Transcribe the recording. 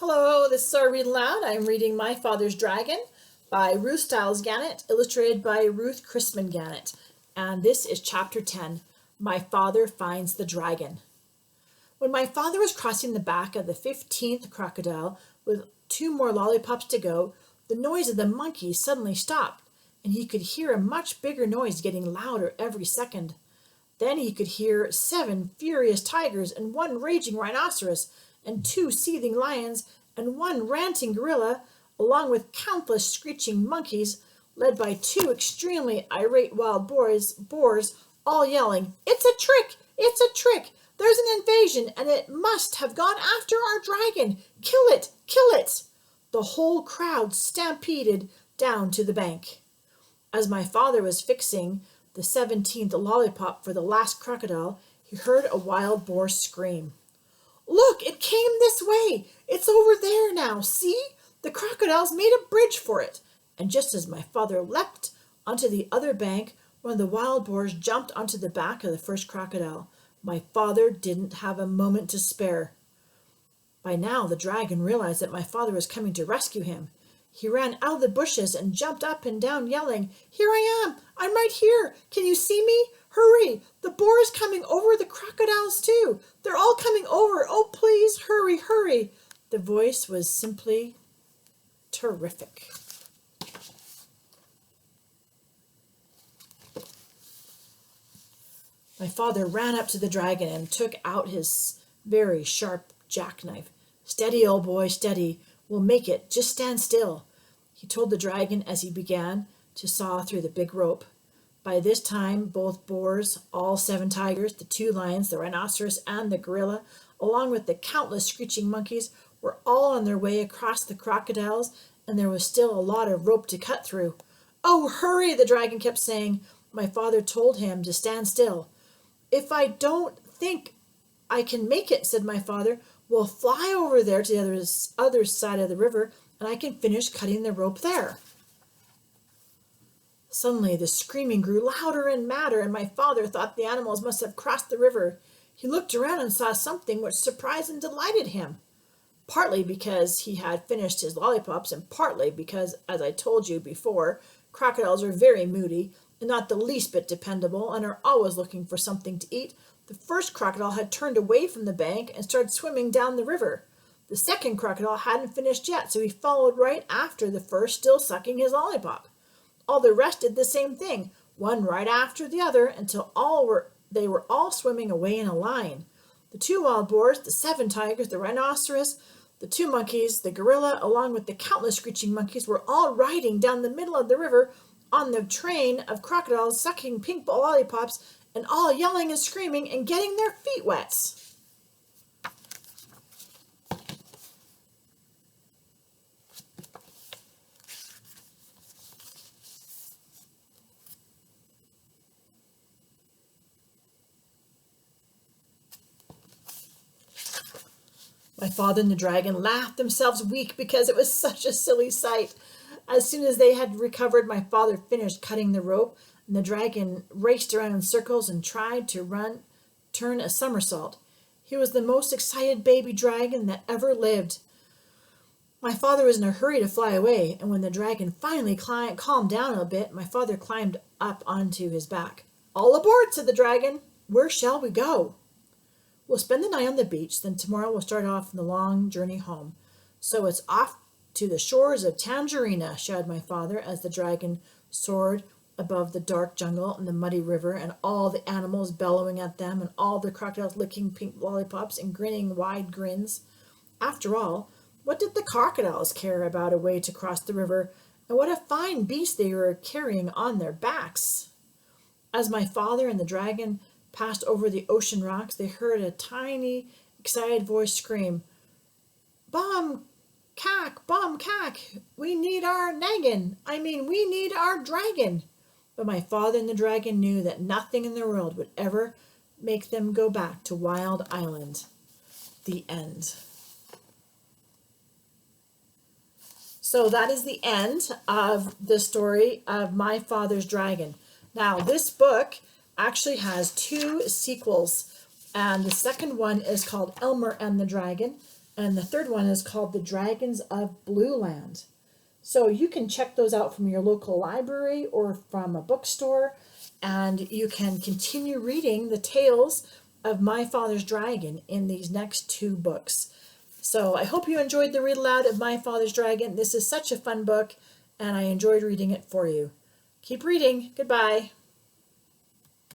Hello, this is our Read Aloud. I'm reading My Father's Dragon by Ruth Stiles Gannett, illustrated by Ruth Chrisman Gannett. And this is Chapter 10, My Father Finds the Dragon. When my father was crossing the back of the 15th crocodile with 2 more lollipops to go, the noise of the monkeys suddenly stopped, and he could hear a much bigger noise getting louder every second. Then he could hear 7 furious tigers and 1 raging rhinoceros and 2 seething lions and 1 ranting gorilla, along with countless screeching monkeys, led by 2 extremely irate wild boars, all yelling, "It's a trick! It's a trick! There's an invasion, and it must have gone after our dragon! Kill it! Kill it!" The whole crowd stampeded down to the bank. As my father was fixing the 17th lollipop for the last crocodile, he heard a wild boar scream. "Look, it came this way! It's over there now, see? The crocodile's made a bridge for it." And just as my father leapt onto the other bank, one of the wild boars jumped onto the back of the first crocodile. My father didn't have a moment to spare. By now the dragon realized that my father was coming to rescue him. He ran out of the bushes and jumped up and down, yelling, "Here I am! I'm right here! Can you see me? Hurry! The boar is coming over the crocodiles too! They're all coming over! Oh, please, hurry, hurry!" The voice was simply terrific. My father ran up to the dragon and took out his very sharp jackknife. "Steady, old boy, steady. We'll make it. Just stand still," he told the dragon as he began to saw through the big rope. By this time, both boars, all 7 tigers, the 2 lions, the rhinoceros, and the gorilla, along with the countless screeching monkeys, were all on their way across the crocodiles, and there was still a lot of rope to cut through. "Oh, hurry," the dragon kept saying. My father told him to stand still. "If I don't think I can make it," said my father, "we'll fly over there to the other side of the river, and I can finish cutting the rope there." Suddenly the screaming grew louder and madder, and my father thought the animals must have crossed the river. He looked around and saw something which surprised and delighted him, partly because he had finished his lollipops, and partly because, as I told you before, crocodiles are very moody and not the least bit dependable and are always looking for something to eat. The first crocodile had turned away from the bank and started swimming down the river. The second crocodile hadn't finished yet, so he followed right after the first, still sucking his lollipop. All the rest did the same thing, one right after the other, until they were all swimming away in a line. The 2 wild boars, the 7 tigers, the rhinoceros, the 2 monkeys, the gorilla, along with the countless screeching monkeys, were all riding down the middle of the river on the train of crocodiles, sucking pink lollipops, and all yelling and screaming and getting their feet wet. My father and the dragon laughed themselves weak because it was such a silly sight. As soon as they had recovered, my father finished cutting the rope, and the dragon raced around in circles and tried to turn a somersault. He was the most excited baby dragon that ever lived. My father was in a hurry to fly away, and when the dragon finally calmed down a bit, my father climbed up onto his back. "All aboard," said the dragon. "Where shall we go?" "We'll spend the night on the beach, then tomorrow we'll start off on the long journey home. So it's off to the shores of Tangerina," shouted my father as the dragon soared above the dark jungle and the muddy river, and all the animals bellowing at them, and all the crocodiles licking pink lollipops and grinning wide grins. After all, what did the crocodiles care about a way to cross the river, and what a fine beast they were carrying on their backs? As my father and the dragon passed over the ocean rocks, they heard a tiny, excited voice scream, bum cack, we need our we need our dragon." But my father and the dragon knew that nothing in the world would ever make them go back to Wild Island. The end. So that is the end of the story of My Father's Dragon. Now, this book actually has 2 sequels, and the second one is called Elmer and the Dragon, And the third one is called The Dragons of Blue Land. So you can check those out from your local library or from a bookstore, and you can continue reading the tales of My Father's Dragon in these next two books. So I hope you enjoyed the read aloud of My Father's Dragon. This is such a fun book, and I enjoyed reading it for you. Keep reading. Goodbye.